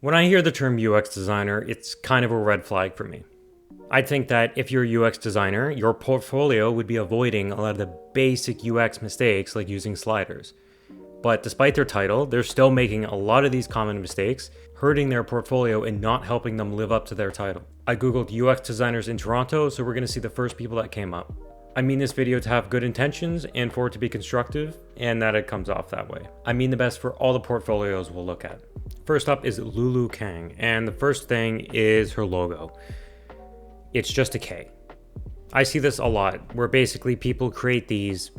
When I hear the term UX designer, it's kind of a red flag for me. I think that if you're a UX designer, your portfolio would be avoiding a lot of the basic UX mistakes like using sliders. But despite their title, they're still making a lot of these common mistakes, hurting their portfolio and not helping them live up to their title. I googled UX designers in Toronto, so we're going to see the first people that came up. I mean this video to have good intentions and for it to be constructive, and that it comes off that way. I mean the best for all the portfolios we'll look at. First up is Lulu Kang, and the first thing is her logo. It's just a K. I see this a lot, where basically people create these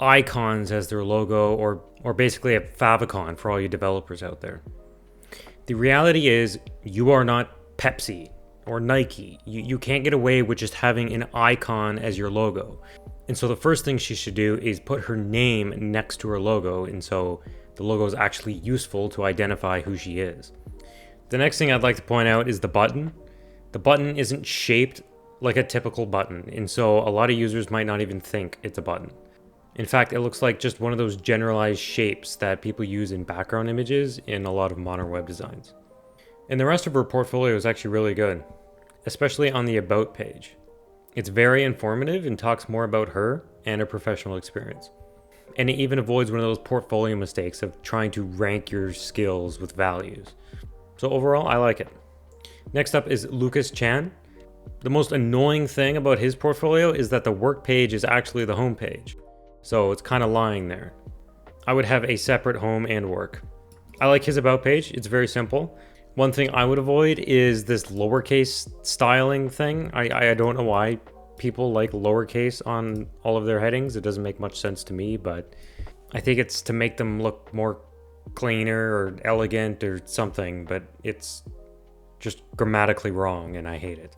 icons as their logo, or basically a favicon for all you developers out there. The reality is, you are not Pepsi or Nike. You can't get away with just having an icon as your logo. And so the first thing she should do is put her name next to her logo, and so the logo is actually useful to identify who she is. The next thing I'd like to point out is the button. The button isn't shaped like a typical button, and so a lot of users might not even think it's a button. In fact, it looks like just one of those generalized shapes that people use in background images in a lot of modern web designs. And the rest of her portfolio is actually really good, especially on the About page. It's very informative and talks more about her and her professional experience. And it even avoids one of those portfolio mistakes of trying to rank your skills with values. So overall, I like it. Next up is Lucas Chan. The most annoying thing about his portfolio is that the work page is actually the home page. So it's kind of lying there. I would have a separate home and work. I like his About page. It's very simple. One thing I would avoid is this lowercase styling thing. I don't know why people like lowercase on all of their headings. It doesn't make much sense to me, but I think it's to make them look more cleaner or elegant or something, but it's just grammatically wrong and I hate it.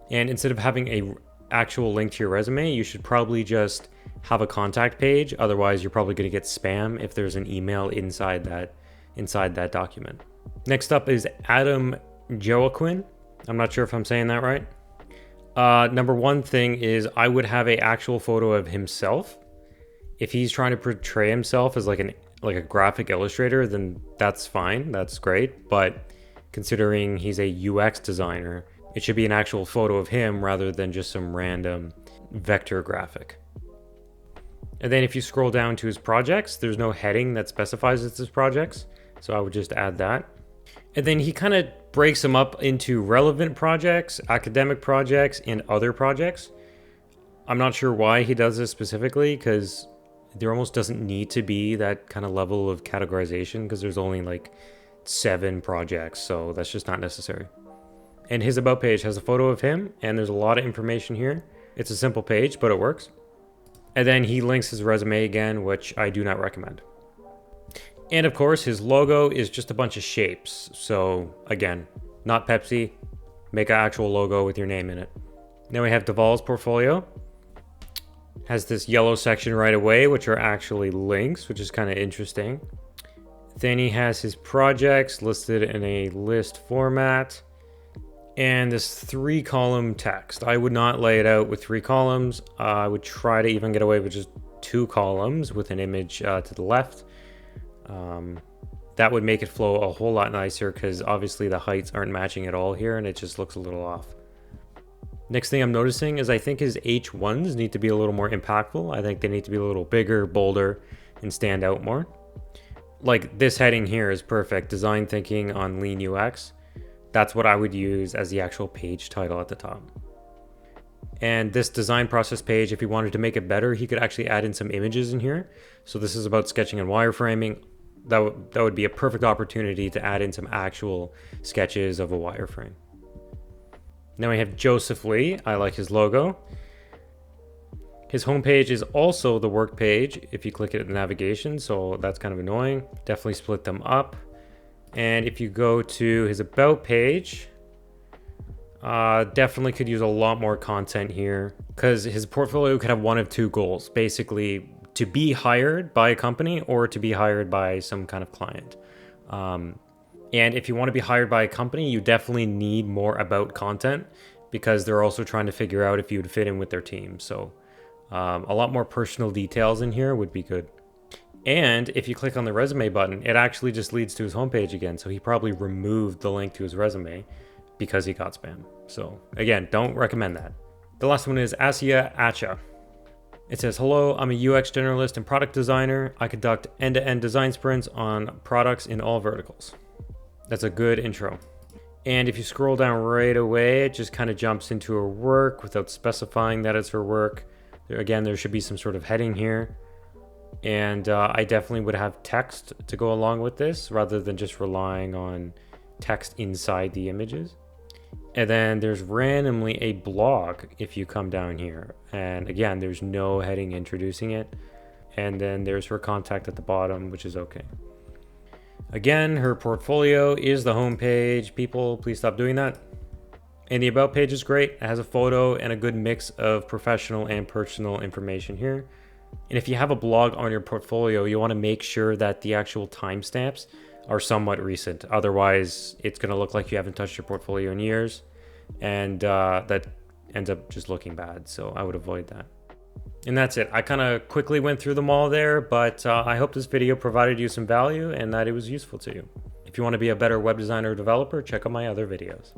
And instead of having a actual link to your resume, you should probably just have a contact page. Otherwise, you're probably going to get spam if there's an email inside that document. Next up is Adam Joaquin. I'm not sure if I'm saying that right. Number one thing is I would have an actual photo of himself. If he's trying to portray himself as like a graphic illustrator, then that's fine. That's great. But considering he's a UX designer, it should be an actual photo of him rather than just some random vector graphic. And then if you scroll down to his projects, there's no heading that specifies it's his projects. So I would just add that. And then he kind of breaks them up into relevant projects, academic projects, and other projects. I'm not sure why he does this specifically, because there almost doesn't need to be that kind of level of categorization, because there's only like 7 projects, so that's just not necessary. And his About page has a photo of him, and there's a lot of information here. It's a simple page, but it works. And then he links his resume again, which I do not recommend. And of course, his logo is just a bunch of shapes. So again, not Pepsi. Make an actual logo with your name in it. Then we have Deval's portfolio. Has this yellow section right away, which are actually links, which is kind of interesting. Then he has his projects listed in a list format. And this 3-column text. I would not lay it out with 3 columns. I would try to even get away with just 2 columns with an image to the left. That would make it flow a whole lot nicer because obviously the heights aren't matching at all here and it just looks a little off. Next thing I'm noticing is I think his H1s need to be a little more impactful. I think they need to be a little bigger, bolder, and stand out more. Like this heading here is perfect. Design thinking on lean UX. That's what I would use as the actual page title at the top. And this design process page, if he wanted to make it better, he could actually add in some images in here. So this is about sketching and wireframing. That would be a perfect opportunity to add in some actual sketches of a wireframe. Now we have Joseph Lee. I like his logo. His homepage is also the work page if you click it in the navigation, so that's kind of annoying. Definitely split them up. And if you go to his About page, definitely could use a lot more content here because his portfolio could have one of 2 goals. Basically, to be hired by a company or to be hired by some kind of client. And if you want to be hired by a company, you definitely need more About content because they're also trying to figure out if you would fit in with their team. So a lot more personal details in here would be good. And if you click on the resume button, it actually just leads to his homepage again. So he probably removed the link to his resume because he got spam. So again, don't recommend that. The last one is Atcha. It says, hello, I'm a UX generalist and product designer. I conduct end-to-end design sprints on products in all verticals. That's a good intro. And if you scroll down right away, it just kind of jumps into her work without specifying that it's her work. Again, there should be some sort of heading here. And I definitely would have text to go along with this rather than just relying on text inside the images. And then there's randomly a blog if you come down here. And again, there's no heading introducing it. And then there's her contact at the bottom, which is okay. Again, her portfolio is the home page. People, please stop doing that. And the about page is great. It has a photo and a good mix of professional and personal information here. And if you have a blog on your portfolio, you want to make sure that the actual timestamps are somewhat recent. Otherwise, it's going to look like you haven't touched your portfolio in years. And that ends up just looking bad. So I would avoid that. And that's it. I kind of quickly went through them all there, but I hope this video provided you some value and that it was useful to you. If you want to be a better web designer or developer, check out my other videos.